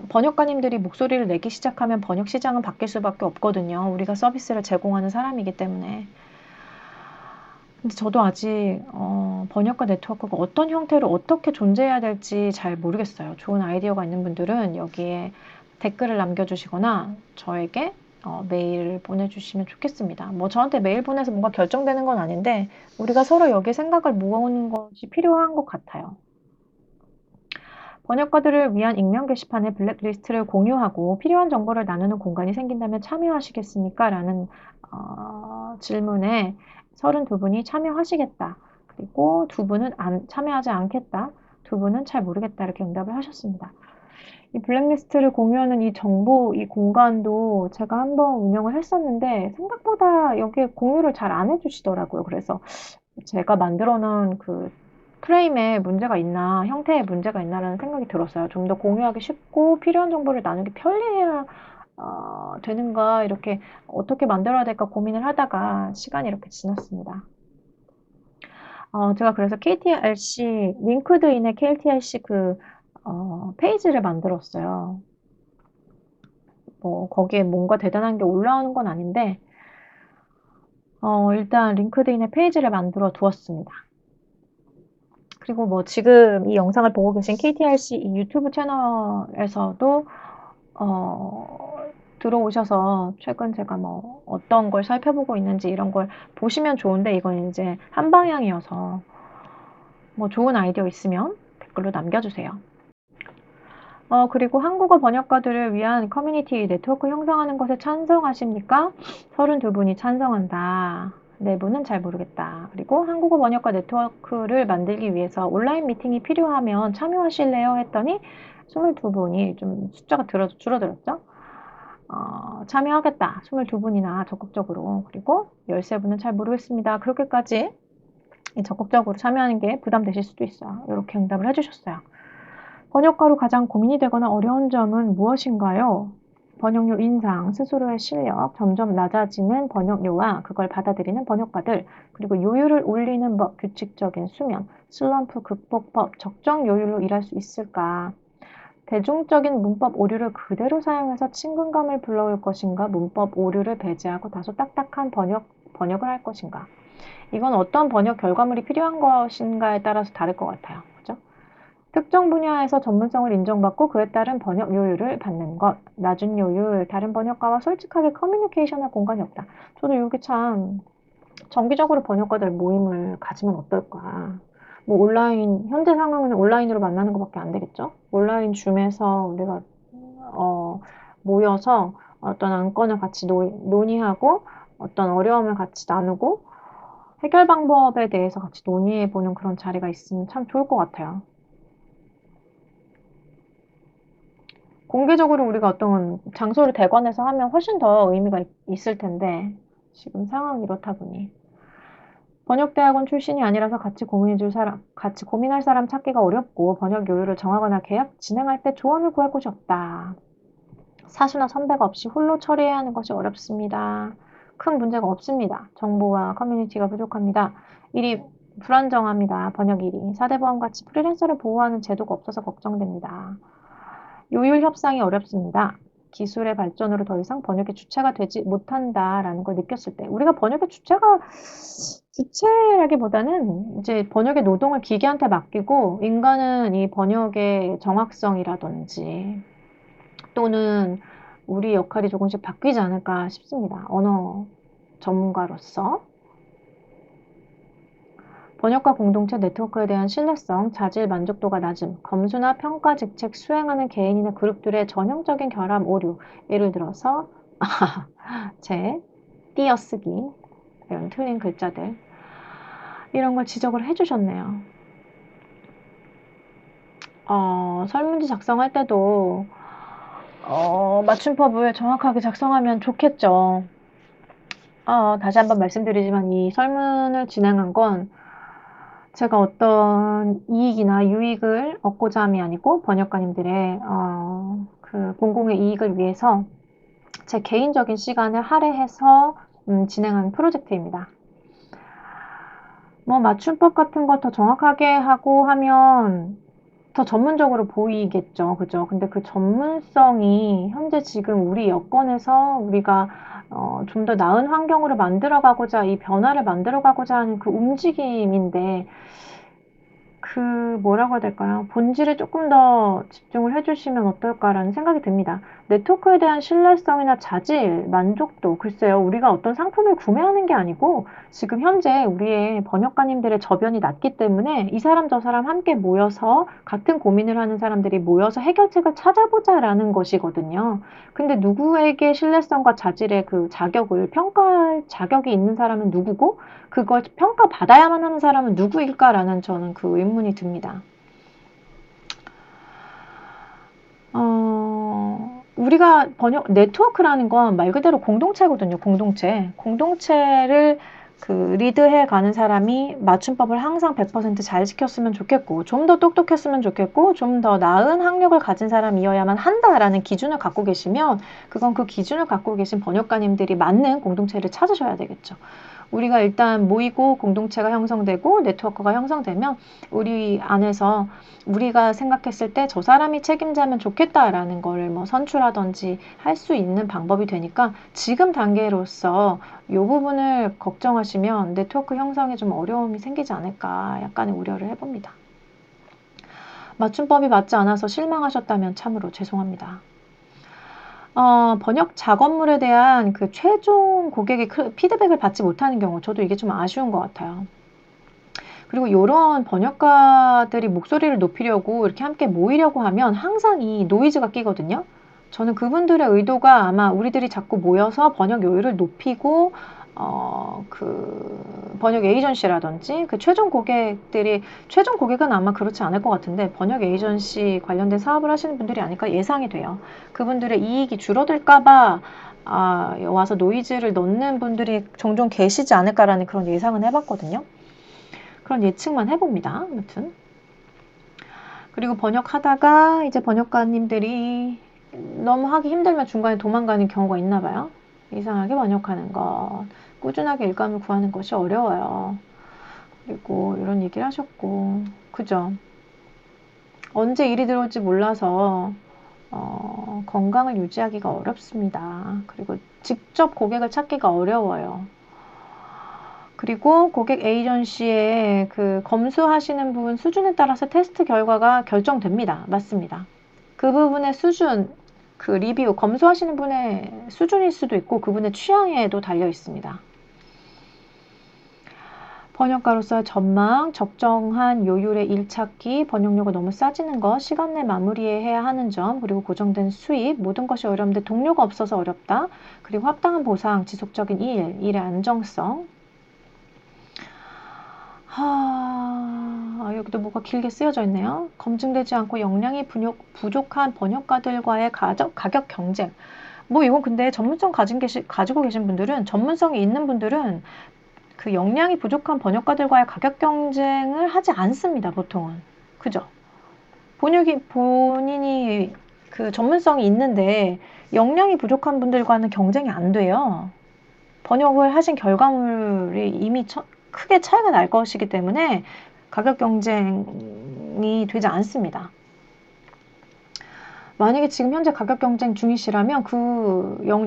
번역가님들이 목소리를 내기 시작하면 번역 시장은 바뀔 수밖에 없거든요. 우리가 서비스를 제공하는 사람이기 때문에. 근데 저도 아직 번역가 네트워크가 어떤 형태로 어떻게 존재해야 될지 잘 모르겠어요. 좋은 아이디어가 있는 분들은 여기에 댓글을 남겨주시거나 저에게 메일을 보내주시면 좋겠습니다. 뭐 저한테 메일 보내서 뭔가 결정되는 건 아닌데 우리가 서로 여기에 생각을 모으는 것이 필요한 것 같아요. 번역가들을 위한 익명 게시판에 블랙리스트를 공유하고 필요한 정보를 나누는 공간이 생긴다면 참여하시겠습니까? 라는 질문에 32분이 참여하시겠다. 그리고 2분은 참여하지 않겠다. 2분은 잘 모르겠다. 이렇게 응답을 하셨습니다. 이 블랙리스트를 공유하는 이 정보, 이 공간도 제가 한번 운영을 했었는데 생각보다 여기에 공유를 잘 안 해주시더라고요. 그래서 제가 만들어 놓은 그 프레임에 문제가 있나, 형태에 문제가 있나라는 생각이 들었어요. 좀 더 공유하기 쉽고 필요한 정보를 나누기 편리해야 되는가, 이렇게 어떻게 만들어야 될까 고민을 하다가 시간이 이렇게 지났습니다. 제가 그래서 KTRC, 링크드인의 KTRC 페이지를 만들었어요. 거기에 뭔가 대단한 게 올라오는 건 아닌데, 일단 링크드인의 페이지를 만들어 두었습니다. 그리고 뭐 지금 이 영상을 보고 계신 KTRC 이 유튜브 채널에서도 들어오셔서 최근 제가 뭐 어떤 걸 살펴보고 있는지 이런 걸 보시면 좋은데 이건 이제 한 방향이어서 뭐 좋은 아이디어 있으면 댓글로 남겨주세요. 그리고 한국어 번역가들을 위한 커뮤니티 네트워크 형성하는 것에 찬성하십니까? 32분이 찬성한다. 4분은 잘 모르겠다. 그리고 한국어 번역가 네트워크를 만들기 위해서 온라인 미팅이 필요하면 참여하실래요? 했더니 22분이 좀 숫자가 줄어들었죠? 참여하겠다. 22분이나 적극적으로. 그리고 13분은 잘 모르겠습니다. 그렇게까지 적극적으로 참여하는 게 부담되실 수도 있어요. 이렇게 응답을 해주셨어요. 번역가로 가장 고민이 되거나 어려운 점은 무엇인가요? 번역료 인상, 스스로의 실력, 점점 낮아지는 번역료와 그걸 받아들이는 번역가들, 그리고 요율을 올리는 법, 규칙적인 수면, 슬럼프 극복법, 적정 요율로 일할 수 있을까? 대중적인 문법 오류를 그대로 사용해서 친근감을 불러올 것인가? 문법 오류를 배제하고 다소 딱딱한 번역을 할 것인가? 이건 어떤 번역 결과물이 필요한 것인가에 따라서 다를 것 같아요. 그죠? 특정 분야에서 전문성을 인정받고 그에 따른 번역 요율을 받는 것. 낮은 요율, 다른 번역가와 솔직하게 커뮤니케이션할 공간이 없다. 저도 이게 참 정기적으로 번역가들 모임을 가지면 어떨까. 뭐 온라인, 현재 상황은 온라인으로 만나는 것밖에 안 되겠죠? 온라인 줌에서 우리가 모여서 어떤 안건을 같이 논의하고 어떤 어려움을 같이 나누고 해결 방법에 대해서 같이 논의해보는 그런 자리가 있으면 참 좋을 것 같아요. 공개적으로 우리가 어떤 장소를 대관해서 하면 훨씬 더 의미가 있을 텐데 지금 상황이 이렇다 보니 번역대학원 출신이 아니라서 같이 고민할 사람 찾기가 어렵고 번역 요율을 정하거나 계약 진행할 때 조언을 구할 곳이 없다. 사수나 선배가 없이 홀로 처리해야 하는 것이 어렵습니다. 큰 문제가 없습니다. 정보와 커뮤니티가 부족합니다. 일이 불안정합니다. 번역 일이. 사대보험같이 프리랜서를 보호하는 제도가 없어서 걱정됩니다. 요율 협상이 어렵습니다. 기술의 발전으로 더 이상 번역의 주체가 되지 못한다라는 걸 느꼈을 때 우리가 번역의 주체라기보다는 이제 번역의 노동을 기계한테 맡기고 인간은 이 번역의 정확성이라든지 또는 우리 역할이 조금씩 바뀌지 않을까 싶습니다. 언어 전문가로서. 번역가 공동체 네트워크에 대한 신뢰성, 자질 만족도가 낮음, 검수나 평가 직책 수행하는 개인이나 그룹들의 전형적인 결함 오류, 예를 들어서 제 띄어쓰기, 이런 틀린 글자들 이런 걸 지적을 해주셨네요. 설문지 작성할 때도 맞춤법을 정확하게 작성하면 좋겠죠. 다시 한번 말씀드리지만 이 설문을 진행한 건 제가 어떤 이익이나 유익을 얻고자 함이 아니고 번역가님들의 그 공공의 이익을 위해서 제 개인적인 시간을 할애해서 진행한 프로젝트입니다. 뭐 맞춤법 같은 거 더 정확하게 하고 하면 더 전문적으로 보이겠죠. 그죠? 근데 그 전문성이 현재 지금 우리 여건에서 우리가 좀 더 나은 환경으로 만들어가고자 이 변화를 만들어가고자 하는 그 움직임인데 그 뭐라고 해야 될까요? 본질에 조금 더 집중을 해주시면 어떨까라는 생각이 듭니다. 네트워크에 대한 신뢰성이나 자질, 만족도, 글쎄요. 우리가 어떤 상품을 구매하는 게 아니고 지금 현재 우리의 번역가님들의 저변이 낮기 때문에 이 사람 저 사람 함께 모여서 같은 고민을 하는 사람들이 모여서 해결책을 찾아보자라는 것이거든요. 근데 누구에게 신뢰성과 자질의 그 자격을 평가할 자격이 있는 사람은 누구고 그걸 평가받아야만 하는 사람은 누구일까라는 저는 그 의문이 듭니다. 우리가 네트워크라는 건 말 그대로 공동체거든요. 공동체를 그 리드해 가는 사람이 맞춤법을 항상 100% 잘 지켰으면 좋겠고 좀 더 똑똑했으면 좋겠고 좀 더 나은 학력을 가진 사람이어야만 한다라는 기준을 갖고 계시면 그건 그 기준을 갖고 계신 번역가님들이 맞는 공동체를 찾으셔야 되겠죠. 우리가 일단 모이고 공동체가 형성되고 네트워크가 형성되면 우리 안에서 우리가 생각했을 때 저 사람이 책임자면 좋겠다라는 거를 뭐 선출하든지 할 수 있는 방법이 되니까 지금 단계로서 이 부분을 걱정하시면 네트워크 형성에 좀 어려움이 생기지 않을까 약간의 우려를 해봅니다. 맞춤법이 맞지 않아서 실망하셨다면 참으로 죄송합니다. 번역 작업물에 대한 그 최종 고객의 피드백을 받지 못하는 경우 저도 이게 좀 아쉬운 것 같아요. 그리고 이런 번역가들이 목소리를 높이려고 이렇게 함께 모이려고 하면 항상 이 노이즈가 끼거든요. 저는 그분들의 의도가 아마 우리들이 자꾸 모여서 번역 요율을 높이고, 번역 에이전시라든지 최종 고객은 아마 그렇지 않을 것 같은데, 번역 에이전시 관련된 사업을 하시는 분들이 아닐까 예상이 돼요. 그분들의 이익이 줄어들까봐, 와서 노이즈를 넣는 분들이 종종 계시지 않을까라는 그런 예상은 해봤거든요. 그런 예측만 해봅니다. 아무튼. 그리고 번역하다가 이제 번역가님들이 너무 하기 힘들면 중간에 도망가는 경우가 있나 봐요. 이상하게 번역하는 것, 꾸준하게 일감을 구하는 것이 어려워요. 그리고 이런 얘기를 하셨고, 그죠? 언제 일이 들어올지 몰라서 건강을 유지하기가 어렵습니다. 그리고 직접 고객을 찾기가 어려워요. 그리고 고객 에이전시에 그 검수하시는 분 수준에 따라서 테스트 결과가 결정됩니다. 맞습니다. 그 부분의 수준, 그 리뷰, 검수하시는 분의 수준일 수도 있고 그분의 취향에도 달려 있습니다. 번역가로서의 전망, 적정한 요율의 일 찾기, 번역료가 너무 싸지는 것, 시간 내 마무리해야 하는 점, 그리고 고정된 수입, 모든 것이 어려운데 동료가 없어서 어렵다. 그리고 합당한 보상, 지속적인 일의 안정성. 여기도 뭐가 길게 쓰여져 있네요. 검증되지 않고 역량이 부족한 번역가들과의 가격 경쟁. 뭐 이건 근데 가지고 계신 분들은, 전문성이 있는 분들은 그 역량이 부족한 번역가들과의 가격 경쟁을 하지 않습니다, 보통은. 그죠? 본인이 그 전문성이 있는데 역량이 부족한 분들과는 경쟁이 안 돼요. 번역을 하신 결과물이 이미 크게 차이가 날 것이기 때문에 가격 경쟁이 되지 않습니다. 만약에 지금 현재 가격 경쟁 중이시라면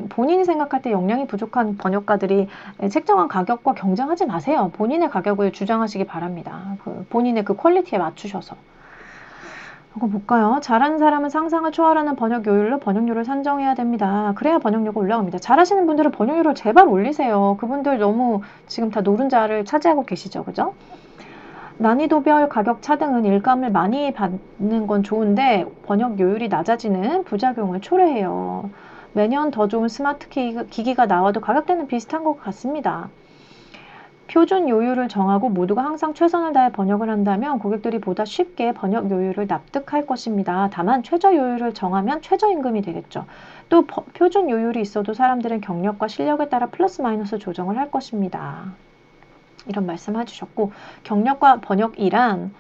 본인이 생각할 때 역량이 부족한 번역가들이 책정한 가격과 경쟁하지 마세요. 본인의 가격을 주장하시기 바랍니다. 본인의 그 퀄리티에 맞추셔서. 이거 볼까요? 잘하는 사람은 상상을 초월하는 번역 요율로 번역료를 산정해야 됩니다. 그래야 번역료가 올라갑니다. 잘하시는 분들은 번역료를 제발 올리세요. 그분들 너무 지금 다 노른자를 차지하고 계시죠. 그죠? 난이도별 가격 차등은 일감을 많이 받는 건 좋은데 번역 요율이 낮아지는 부작용을 초래해요. 매년 더 좋은 스마트 기기가 나와도 가격대는 비슷한 것 같습니다. 표준 요율을 정하고 모두가 항상 최선을 다해 번역을 한다면 고객들이 보다 쉽게 번역 요율을 납득할 것입니다. 다만 최저 요율을 정하면 최저임금이 되겠죠. 또 표준 요율이 있어도 사람들은 경력과 실력에 따라 플러스 마이너스 조정을 할 것입니다. 이런 말씀 해주셨고, 경력과 번역이란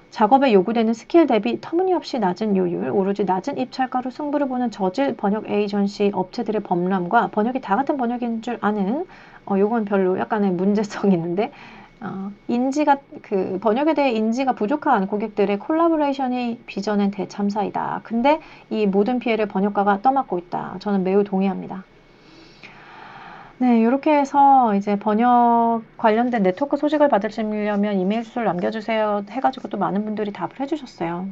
작업에 요구되는 스킬 대비 터무니없이 낮은 요율, 오로지 낮은 입찰가로 승부를 보는 저질 번역 에이전시 업체들의 범람과 번역이 다 같은 번역인 줄 아는, 요건 별로 약간의 문제성이 있는데, 번역에 대해 인지가 부족한 고객들의 콜라보레이션이 빚어낸 대참사이다. 근데 이 모든 피해를 번역가가 떠맡고 있다. 저는 매우 동의합니다. 네, 이렇게 해서 이제 번역 관련된 네트워크 소식을 받으시려면 이메일 주소를 남겨주세요 해가지고 또 많은 분들이 답을 해주셨어요.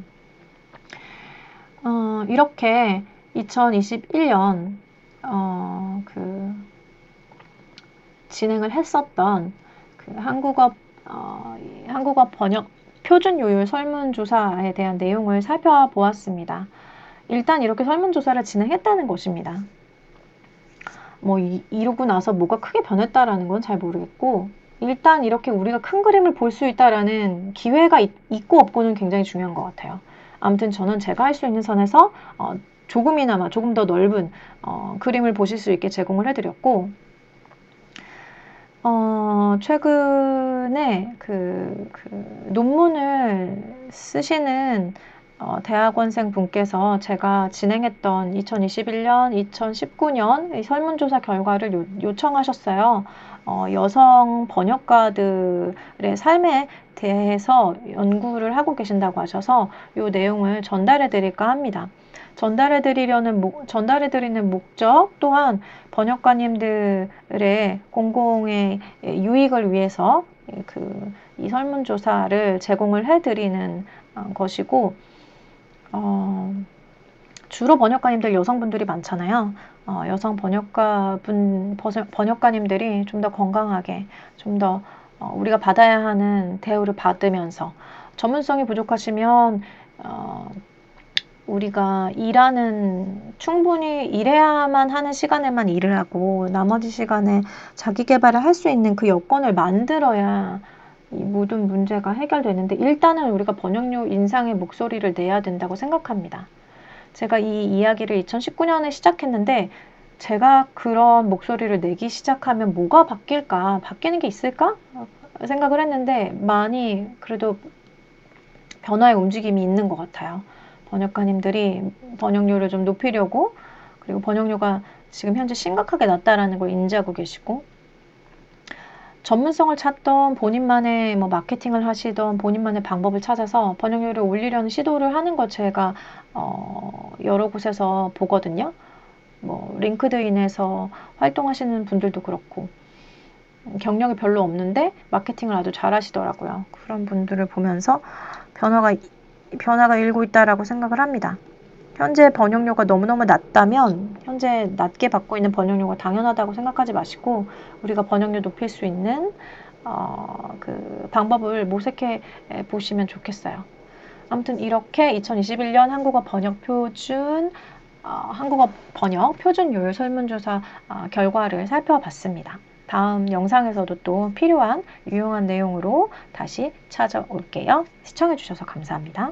이렇게 2021년 진행을 했었던 한국어 번역 표준 요율 설문조사에 대한 내용을 살펴보았습니다. 일단 이렇게 설문조사를 진행했다는 것입니다. 이러고 나서 뭐가 크게 변했다라는 건 잘 모르겠고, 일단 이렇게 우리가 큰 그림을 볼 수 있다라는 기회가 있고 없고는 굉장히 중요한 것 같아요. 아무튼 저는 제가 할 수 있는 선에서 조금이나마 조금 더 넓은 그림을 보실 수 있게 제공을 해드렸고, 최근에 논문을 쓰시는 대학원생 분께서 제가 진행했던 2021년, 2019년 설문조사 결과를 요청하셨어요. 여성 번역가들의 삶에 대해서 연구를 하고 계신다고 하셔서 이 내용을 전달해 드릴까 합니다. 전달해 드리는 목적 또한 번역가님들의 공공의 유익을 위해서 이 설문조사를 제공을 해드리는 것이고, 주로 번역가님들 여성분들이 많잖아요. 여성 번역가님들이 좀 더 건강하게, 좀 더 우리가 받아야 하는 대우를 받으면서, 전문성이 부족하시면 우리가 충분히 일해야만 하는 시간에만 일을 하고 나머지 시간에 자기 개발을 할 수 있는 그 여건을 만들어야 이 모든 문제가 해결되는데, 일단은 우리가 번역료 인상의 목소리를 내야 된다고 생각합니다. 제가 이 이야기를 2019년에 시작했는데, 제가 그런 목소리를 내기 시작하면 뭐가 바뀔까? 바뀌는 게 있을까? 생각을 했는데, 많이 그래도 변화의 움직임이 있는 것 같아요. 번역가님들이 번역료를 좀 높이려고, 그리고 번역료가 지금 현재 심각하게 낮다라는 걸 인지하고 계시고, 전문성을 찾던 본인만의 마케팅을 하시던 본인만의 방법을 찾아서 번역료를 올리려는 시도를 하는 것, 제가 여러 곳에서 보거든요. 링크드인에서 활동하시는 분들도 그렇고, 경력이 별로 없는데 마케팅을 아주 잘 하시더라고요. 그런 분들을 보면서 변화가 일고 있다라고 생각을 합니다. 현재 번역료가 너무너무 낮다면 현재 낮게 받고 있는 번역료가 당연하다고 생각하지 마시고, 우리가 번역료 높일 수 있는 그 방법을 모색해 보시면 좋겠어요. 아무튼 이렇게 2021년 한국어 번역 표준 요율 설문조사 결과를 살펴봤습니다. 다음 영상에서도 또 필요한 유용한 내용으로 다시 찾아올게요. 시청해주셔서 감사합니다.